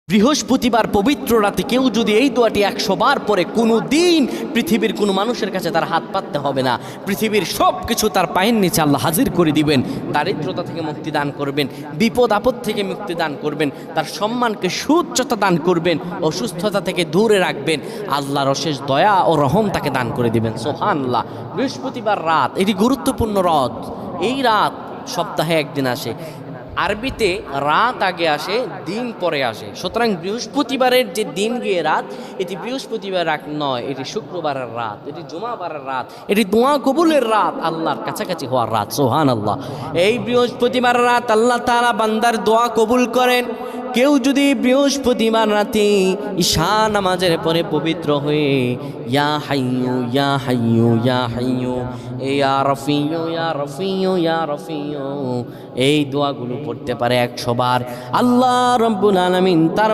বৃহস্পতিবার পবিত্র রাতে কেউ যদি এই দোয়াটি 100 বার পরে কোনো দিন পৃথিবীর কোনো মানুষের কাছে তার হাত পাততে হবে না, পৃথিবীর সব কিছু তার পায়ের নিচে আল্লাহ হাজির করে দিবেন। দারিদ্রতা থেকে মুক্তি দান করবেন, বিপদ আপদ থেকে মুক্তি দান করবেন, তার সম্মানকে সুউচ্চতা দান করবেন, অসুস্থতা থেকে দূরে রাখবেন, আল্লাহর অশেষ দয়া ও রহম তাকে দান করে দিবেন। সুবহানাল্লাহ। বৃহস্পতিবার রাত এটি গুরুত্বপূর্ণ রাত। এই রাত সপ্তাহে একদিন আসে। আরবিতে রাত আগে আসে, দিন পরে আসে। সুতরাং বৃহস্পতিবারের যে দিন গিয়ে রাত, এটি বৃহস্পতিবার রাত নয়, এটি শুক্রবারের রাত, এটি জুমাবারের রাত, এটি দোয়া কবুলের রাত, আল্লাহর কাছাকাছি হওয়ার রাত। সুবহানাল্লাহ। এই বৃহস্পতিবার রাত আল্লাহ তাআলা বান্দার দোয়া কবুল করেন। কেউ যদি বৃহস্পতিবার রাতে ঈশা নামাজের পরে পবিত্র হয়ে ইয়া হাইয়ু ইয়া হাইয়ু ইয়া হাইয়ু ইয়া রফিয়ু ইয়া রফিয়ু ইয়া রফিয়ু এই দোয়াগুলো পড়তে পারে 100 বার, আল্লাহ রাব্বুল আলামিন তার